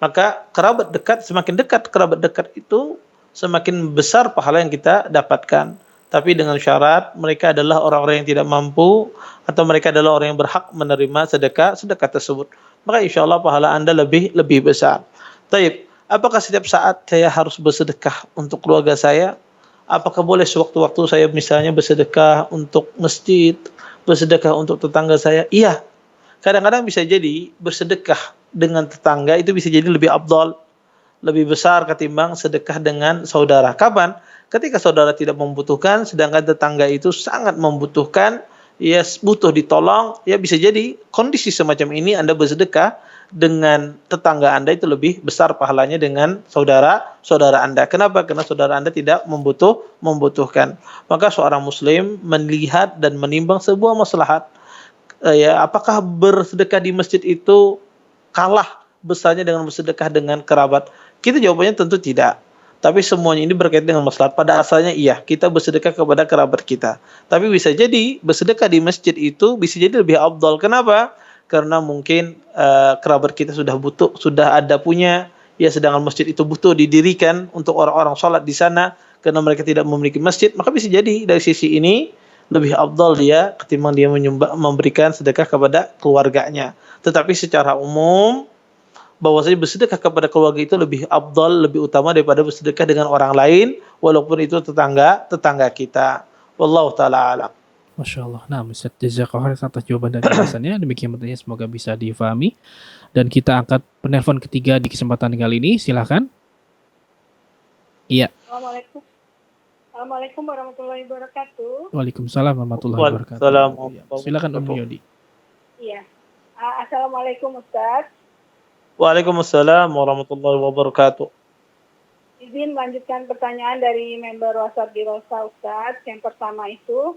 Maka kerabat dekat, semakin dekat kerabat dekat itu semakin besar pahala yang kita dapatkan. Tapi dengan syarat mereka adalah orang-orang yang tidak mampu atau mereka adalah orang yang berhak menerima sedekah tersebut. Maka insya Allah pahala Anda lebih besar. Taib, apakah setiap saat saya harus bersedekah untuk keluarga saya? Apakah boleh sewaktu-waktu saya misalnya bersedekah untuk masjid, bersedekah untuk tetangga saya? Iya. Kadang-kadang bisa jadi bersedekah dengan tetangga itu bisa jadi lebih afdal, lebih besar ketimbang sedekah dengan saudara. Kapan? Ketika saudara tidak membutuhkan, sedangkan tetangga itu sangat membutuhkan, ya butuh ditolong, ya bisa jadi kondisi semacam ini Anda bersedekah dengan tetangga Anda itu lebih besar pahalanya dengan saudara Anda. Kenapa? Karena saudara Anda tidak membutuhkan. Maka seorang muslim melihat dan menimbang sebuah maslahat. Ya, apakah bersedekah di masjid itu kalah besarnya dengan bersedekah dengan kerabat? Kita jawabannya tentu tidak. Tapi semuanya ini berkaitan dengan maslahat. Pada asalnya iya, kita bersedekah kepada kerabat kita. Tapi bisa jadi bersedekah di masjid itu bisa jadi lebih afdal. Kenapa? Karena mungkin kerabat kita sudah butuh, sudah ada punya, ya sedangkan masjid itu butuh didirikan untuk orang-orang sholat di sana karena mereka tidak memiliki masjid. Maka bisa jadi dari sisi ini lebih afdal dia ketimbang dia memberikan sedekah kepada keluarganya. Tetapi secara umum bahwasanya bersedekah kepada keluarga itu lebih afdal, lebih utama daripada bersedekah dengan orang lain walaupun itu tetangga kita. Wallahu taala alam. Masya Allah. Nah, Ustaz Jazakallah khairan atas jawaban dan penjelasannya. Demikian pertanyaan, semoga bisa difahami. Dan kita angkat penelpon ketiga di kesempatan kali ini. Silakan. Iya. Assalamualaikum warahmatullahi wabarakatuh. Waalaikumsalam warahmatullahi wabarakatuh. Waalaikumsalam. Silakan Om Yodi. Iya. Assalamualaikum Ustaz. Waalaikumsalam warahmatullahi wabarakatuh. Izin melanjutkan pertanyaan dari member WhatsApp di Rosa Ustaz. Yang pertama itu,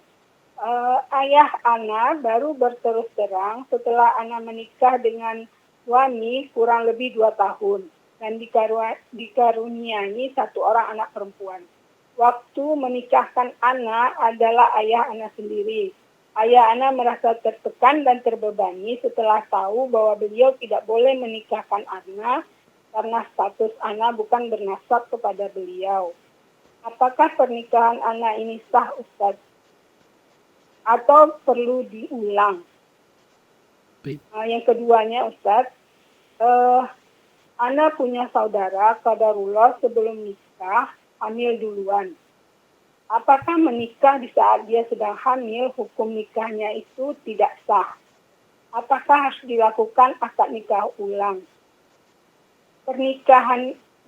ayah Ana baru berterus terang setelah Ana menikah dengan suami kurang lebih 2 tahun dan dikaruniai 1 orang anak perempuan. Waktu menikahkan Ana adalah ayah Ana sendiri. Ayah Ana merasa tertekan dan terbebani setelah tahu bahwa beliau tidak boleh menikahkan Ana karena status Ana bukan bernasab kepada beliau. Apakah pernikahan Ana ini sah Ustaz? Atau perlu diulang? Yang keduanya Ustaz, Ana punya saudara qadarullah sebelum nikah hamil duluan. Apakah menikah di saat dia sedang hamil, hukum nikahnya itu tidak sah? Apakah harus dilakukan akad nikah ulang?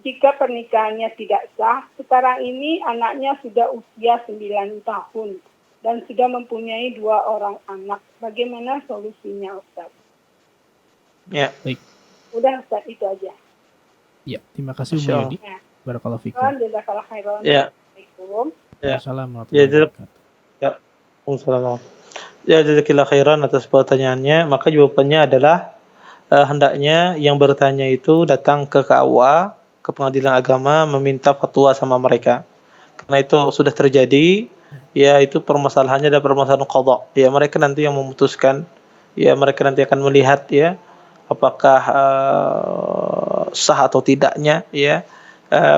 Jika pernikahannya tidak sah, sekarang ini anaknya sudah usia 9 tahun dan sudah mempunyai 2 orang anak. Bagaimana solusinya Ustaz? Ya. Baik. Udah Ustaz, itu aja. Ya, terima kasih Om Yodi. Ya. Barakallahu fikum. Jazakallah khairan. Ya. Assalamualaikum. Ya. Assalamualaikum Ya, warahmatullahi wabarakatuh. Waalaikumsalam. Ya, jazakallahu khairan atas pertanyaannya. Maka jawabannya adalah hendaknya yang bertanya itu datang ke KUA, ke Pengadilan Agama, meminta fatwa sama mereka. Karena itu sudah terjadi, ya itu permasalahannya adalah permasalahan qadha. Ya mereka nanti yang memutuskan, ya mereka nanti akan melihat ya apakah sah atau tidaknya, ya.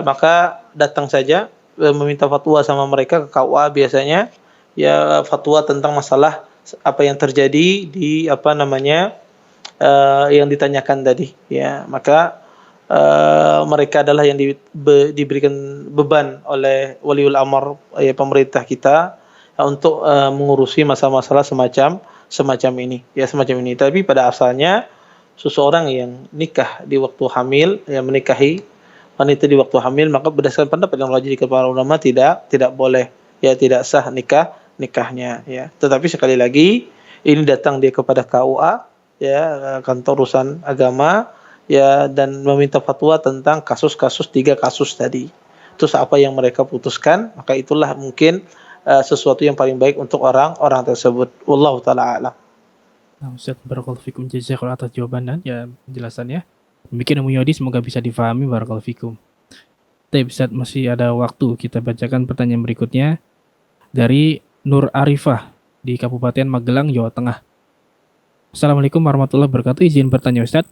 Maka datang saja meminta fatwa sama mereka ke KUA biasanya, ya, fatwa tentang masalah apa yang terjadi di yang ditanyakan tadi, ya. Maka mereka adalah yang diberikan beban oleh waliul amr, ya, pemerintah kita, untuk mengurusi masalah-masalah semacam ini, ya, semacam ini. Tapi pada asalnya seseorang yang nikah di waktu hamil, yang menikahi wanita di waktu hamil, maka berdasarkan pendapat yang rajih di para ulama tidak boleh, ya, tidak sah nikahnya, ya. Tetapi sekali lagi ini datang dia kepada KUA, ya, kantor urusan agama, ya, dan meminta fatwa tentang kasus-kasus 3 kasus tadi. Terus apa yang mereka putuskan, maka itulah mungkin sesuatu yang paling baik untuk orang-orang tersebut. Wallahu taala a'lam. Nah, Ustaz, barakallahu fikum, jazakallahu atas jawaban dan ya penjelasannya. Demikian Ummu Yodi, semoga bisa difahami, barakallahu fikum. Tapi Ustaz, masih ada waktu, kita bacakan pertanyaan berikutnya dari Nur Arifah di Kabupaten Magelang, Jawa Tengah. Assalamualaikum warahmatullahi wabarakatuh. Izin bertanya Ustaz,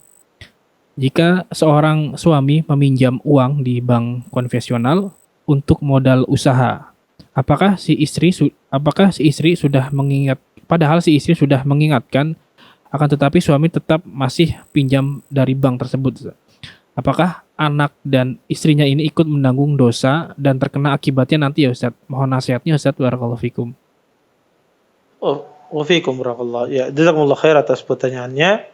jika seorang suami meminjam uang di bank konvensional untuk modal usaha, apakah si istri sudah mengingat, padahal si istri sudah mengingatkan, akan tetapi suami tetap masih pinjam dari bank tersebut. Apakah anak dan istrinya ini ikut menanggung dosa dan terkena akibatnya nanti ya Ustaz? Mohon nasihatnya Ustaz, barakallahu fikum. Wa fikum barakallah. Ya, jazakumullah khair atas pertanyaannya.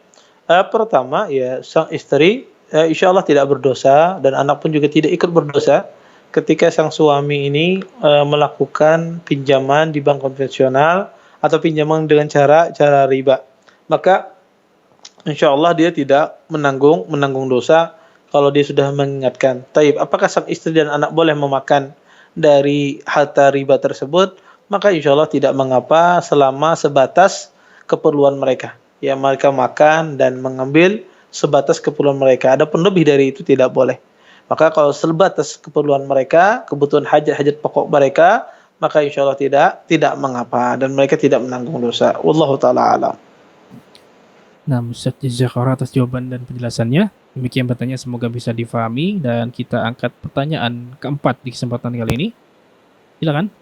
Pertama, ya, sang istri insya Allah tidak berdosa dan anak pun juga tidak ikut berdosa ketika sang suami ini melakukan pinjaman di bank konvensional atau pinjaman dengan cara riba. Maka insya Allah dia tidak menanggung dosa kalau dia sudah mengingatkan. Taib, apakah sang istri dan anak boleh memakan dari harta riba tersebut? Maka insya Allah tidak mengapa selama sebatas keperluan mereka. Ya, mereka makan dan mengambil sebatas keperluan mereka. Adapun lebih dari itu tidak boleh. Maka kalau sebatas keperluan mereka, kebutuhan hajat pokok mereka, maka insya Allah tidak mengapa dan mereka tidak menanggung dosa. Wallahu taala alam. Nah, Ustaz, jazakallahu atas jawaban dan penjelasannya. Demikian pertanyaan, semoga bisa difahami dan kita angkat pertanyaan keempat di kesempatan kali ini. Silakan.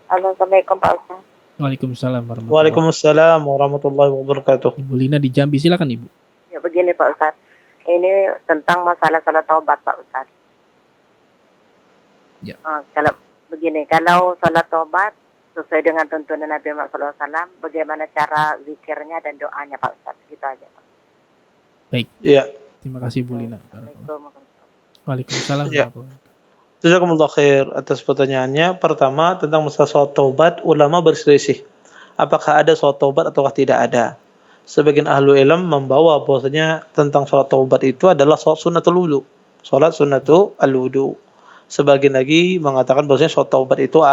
Assalamualaikum Pak Ustaz. Waalaikumsalam warahmatullahi wabarakatuh. Waalaikumsalam warahmatullahi wabarakatuh. Ibu Lina di Jambi, silakan Ibu. Ya begini Pak Ustaz. Ini tentang masalah salat taubat Pak Ustaz. Ya. Kalau begini, kalau salat taubat sesuai dengan tuntunan Nabi Muhammad SAW, bagaimana cara zikirnya dan doanya Pak Ustaz? Gitu aja Pak. Baik. Ya. Terima kasih Bu Lina. Assalamualaikum. Waalaikumsalam. Ya. Jazakumullah khair atas pertanyaannya. Pertama, tentang masalah salat taubat, ulama berselisih. Apakah ada salat taubat ataukah tidak ada? Sebagian ahlu ilm membawa bahwasanya tentang salat taubat itu adalah salat sunnatul wudu. Salat sunnatul wudu. Sebagian lagi mengatakan bahwasanya salat taubat itu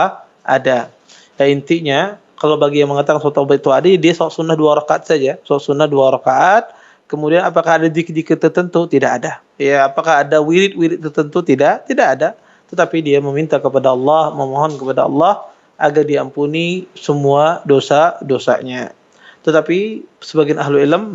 ada. Ya, intinya kalau bagi yang mengatakan salat taubat itu ada, dia salat sunnah 2 rakaat saja. Salat sunnah 2 rakaat. Kemudian apakah ada zikir tertentu? Tidak ada. Ya, apakah ada wirid tertentu? Tidak ada. Tetapi dia meminta kepada Allah, memohon kepada Allah agar diampuni semua dosa-dosanya. Tetapi sebagian ahlu ilm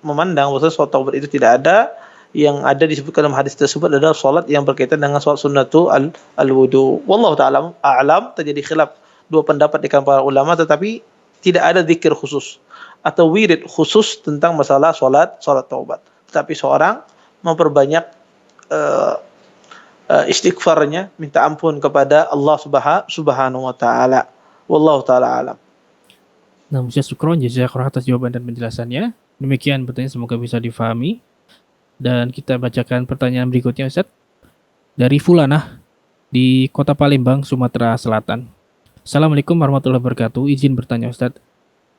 memandang bahwa salat taubat itu tidak ada. Yang ada disebutkan dalam hadis tersebut adalah salat yang berkaitan dengan salat sunnatul wudu. Wallahu ta'ala a'lam, terjadi khilaf 2 pendapat di kalangan para ulama, tetapi tidak ada zikir khusus atau wirid khusus tentang masalah salat taubat. Tetapi seorang memperbanyak istighfarnya, minta ampun kepada Allah Subhanahu wa taala. Wallahu taala alam. Nah, Ustaz, syukron jazakallahu atas jawaban dan penjelasannya. Demikian pertanyaan, semoga bisa difahami. Dan kita bacakan pertanyaan berikutnya Ustaz. Dari Fulanah di Kota Palembang, Sumatera Selatan. Assalamualaikum warahmatullahi wabarakatuh. Izin bertanya Ustaz,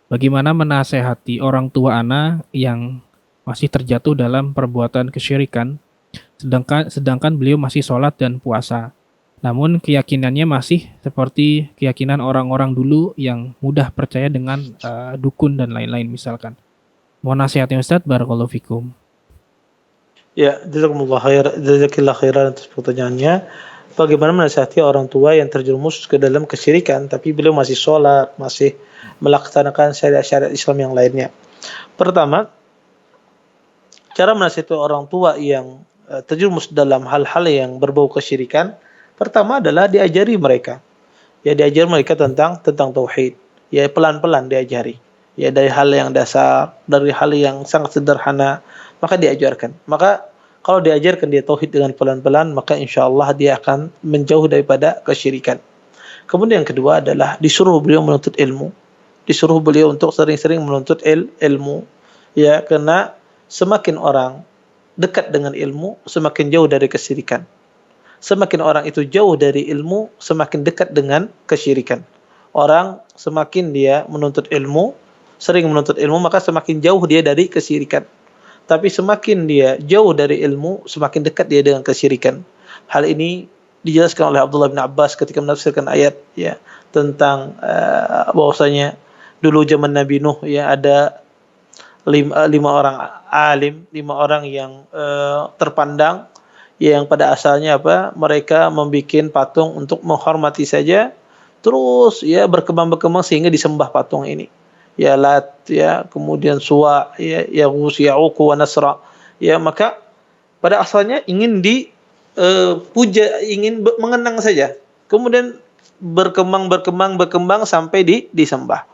bagaimana menasehati orang tua ana yang masih terjatuh dalam perbuatan kesyirikan, sedangkan beliau masih sholat dan puasa. Namun keyakinannya masih seperti keyakinan orang-orang dulu yang mudah percaya dengan dukun dan lain-lain misalkan. Mohon nasihatnya Ustaz, barakallahu fikum. Ya, jazakumullah khairan atas pertanyaannya. Bagaimana menasihati orang tua yang terjerumus ke dalam kesyirikan tapi beliau masih sholat, masih melaksanakan syariat-syariat Islam yang lainnya? Pertama, cara menasihati orang tua yang terjerumus dalam hal-hal yang berbau kesyirikan, pertama adalah diajari mereka. Ya, diajar mereka tentang tauhid. Ya, pelan-pelan diajari. Ya, dari hal yang dasar, dari hal yang sangat sederhana, maka diajarkan. Maka kalau diajarkan dia tauhid dengan pelan-pelan, maka insyaallah dia akan menjauh daripada kesyirikan. Kemudian yang kedua adalah disuruh beliau menuntut ilmu. Disuruh beliau untuk sering-sering menuntut ilmu. Ya, karena semakin orang dekat dengan ilmu, semakin jauh dari kesyirikan. Semakin orang itu jauh dari ilmu, semakin dekat dengan kesyirikan. Orang semakin dia menuntut ilmu, sering menuntut ilmu, maka semakin jauh dia dari kesyirikan. Tapi semakin dia jauh dari ilmu, semakin dekat dia dengan kesyirikan. Hal ini dijelaskan oleh Abdullah bin Abbas ketika menafsirkan ayat ya tentang bahwasanya dulu zaman Nabi Nuh ya ada lima orang alim, 5 orang yang terpandang yang pada asalnya mereka membuat patung untuk menghormati saja, terus ya berkembang sehingga disembah patung ini. Ya Lat, ya kemudian Suwa, ya Yaghus, Ya'uq wa Nasra. Ya maka pada asalnya ingin dipuja, ingin mengenang saja. Kemudian berkembang sampai disembah.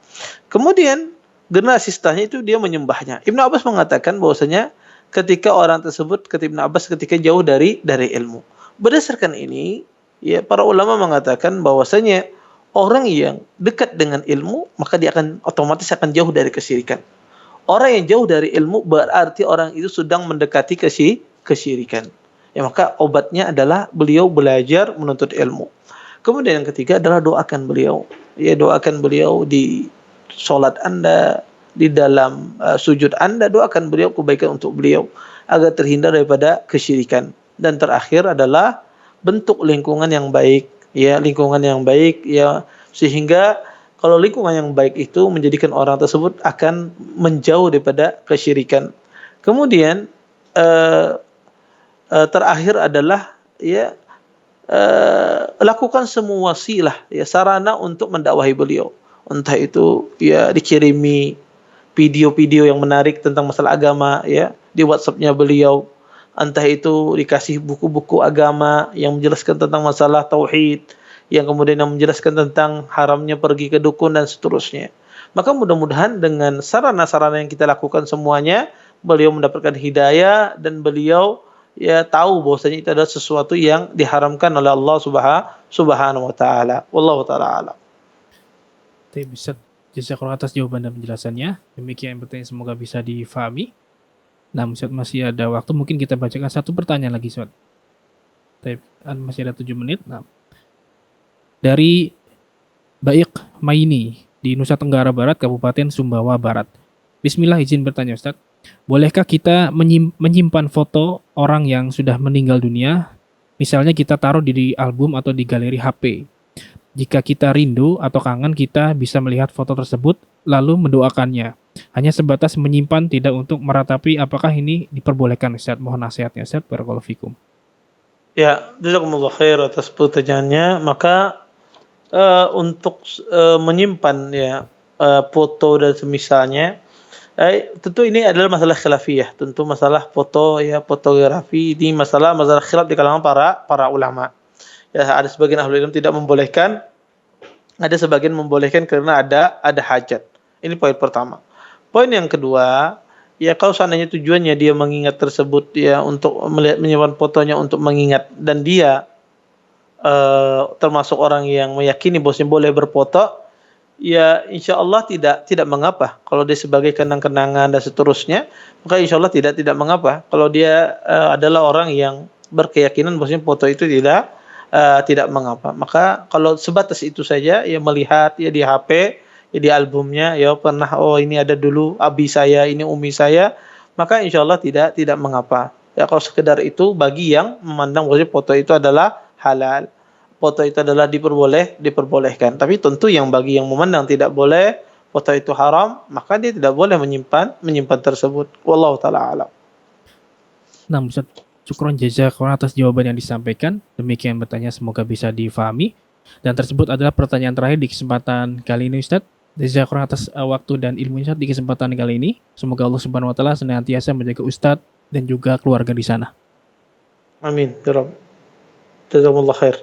Kemudian generasi setelahnya itu dia menyembahnya. Ibnu Abbas mengatakan bahwasanya ketika orang tersebut, kata Ibnu Abbas, ketika jauh dari ilmu. Berdasarkan ini, ya para ulama mengatakan bahwasanya orang yang dekat dengan ilmu, maka dia akan otomatis akan jauh dari kesyirikan. Orang yang jauh dari ilmu berarti orang itu sedang mendekati kesyirikan. Ya maka obatnya adalah beliau belajar menuntut ilmu. Kemudian yang ketiga adalah doakan beliau. Ya doakan beliau di salat Anda, di dalam sujud Anda, doakan beliau kebaikan untuk beliau agar terhindar daripada kesyirikan. Dan terakhir adalah bentuk lingkungan yang baik. Ya, lingkungan yang baik ya, sehingga kalau lingkungan yang baik itu menjadikan orang tersebut akan menjauh daripada kesyirikan. Kemudian terakhir adalah ya lakukan semua wasilah ya sarana untuk mendakwahi beliau. Entah itu ya dikirimi video-video yang menarik tentang masalah agama ya di WhatsApp-nya beliau. Entah itu dikasih buku-buku agama yang menjelaskan tentang masalah tauhid, yang kemudian yang menjelaskan tentang haramnya pergi ke dukun dan seterusnya. Maka mudah-mudahan dengan sarana-sarana yang kita lakukan semuanya, beliau mendapatkan hidayah dan beliau ya tahu bahwasanya itu adalah sesuatu yang diharamkan oleh Allah Subhanahu wa taala. Wallahu taala alam. Ustaz, jazakallahu atas jawaban dan penjelasannya. Demikian yang bertanya semoga bisa difahami. Nah, Ustaz, masih ada waktu, mungkin kita bacakan satu pertanyaan lagi, Ustaz. Masih ada 7 menit. Nah, dari Baik Maini di Nusa Tenggara Barat, Kabupaten Sumbawa Barat. Bismillah, izin bertanya, Ustaz. Bolehkah kita menyimpan foto orang yang sudah meninggal dunia? Misalnya kita taruh di album atau di galeri HP. Jika kita rindu atau kangen, kita bisa melihat foto tersebut lalu mendoakannya. Hanya sebatas menyimpan, tidak untuk meratapi. Apakah ini diperbolehkan, Ustaz? Mohon nasihatnya, Ustaz. Barakallahu fikum. Ya, jazakumullah khair atas pertanyaannya. Maka untuk menyimpan ya foto dan semisalnya, tentu ini adalah masalah khilafiyah. Tentu masalah foto ya fotografi ini masalah khilaf di kalangan para ulama. Ya, ada sebagian ahli ilmu tidak membolehkan, ada sebagian membolehkan karena ada hajat. Ini poin pertama. Poin yang kedua, ya kalau seandainya tujuannya dia mengingat tersebut ya untuk menyimpan fotonya untuk mengingat, dan dia termasuk orang yang meyakini bahwasanya boleh berfoto, ya insya Allah tidak mengapa. Kalau dia sebagai kenang-kenangan dan seterusnya, maka insya Allah tidak mengapa. Kalau dia adalah orang yang berkeyakinan bahwasanya foto itu tidak mengapa. Maka kalau sebatas itu saja, ya melihat ya di HP, ya di albumnya, ya pernah ini ada dulu abi saya, ini umi saya, maka insya Allah tidak mengapa. Ya kalau sekedar itu bagi yang memandang bahwa foto itu adalah halal, foto itu adalah diperbolehkan. Tapi tentu yang bagi yang memandang tidak boleh, foto itu haram, maka dia tidak boleh menyimpan tersebut. Wallahu taala alam. Nah, Ustaz, syukron jazakallahu atas jawaban yang disampaikan. Demikian bertanya, semoga bisa difahami. Dan tersebut adalah pertanyaan terakhir di kesempatan kali ini, Ustaz. Jazakallahu atas waktu dan ilmunya, Ustaz, di kesempatan kali ini. Semoga Allah Subhanahu wa taala senantiasa menjaga Ustaz dan juga keluarga di sana. Amin ya Rabb. Jazakumullah khair.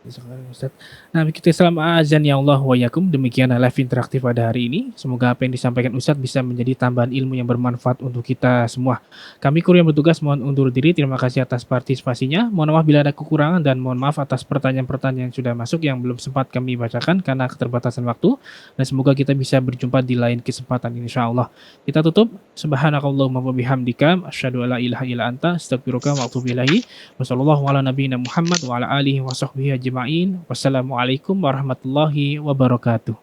Ustaz. Nah, kita selama azan ya Allah wa yakum. Demikian live interaktif pada hari ini. Semoga apa yang disampaikan Ustadz bisa menjadi tambahan ilmu yang bermanfaat untuk kita semua. Kami kru yang bertugas mohon undur diri. Terima kasih atas partisipasinya. Mohon maaf bila ada kekurangan dan mohon maaf atas pertanyaan-pertanyaan yang sudah masuk yang belum sempat kami bacakan karena keterbatasan waktu. Dan semoga kita bisa berjumpa di lain kesempatan insya Allah. Kita tutup. Subhanakallahumma wa bihamdika asyhadu alla ilaha illa anta astaghfiruka wa atubu ilaik. Wassallallahu ala nabiyina Muhammad wa ala alihi wa sahbihi ajma'in. Wassalamualaikum warahmatullahi wabarakatuh.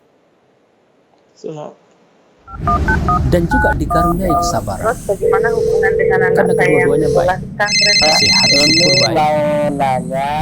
Dan juga dikaruniai kesabaran. Terus bagaimana hubungan dengan anak Karena saya yang kedua-duanya baik. 12 kan? Sehat, syukur baik. Mau nanya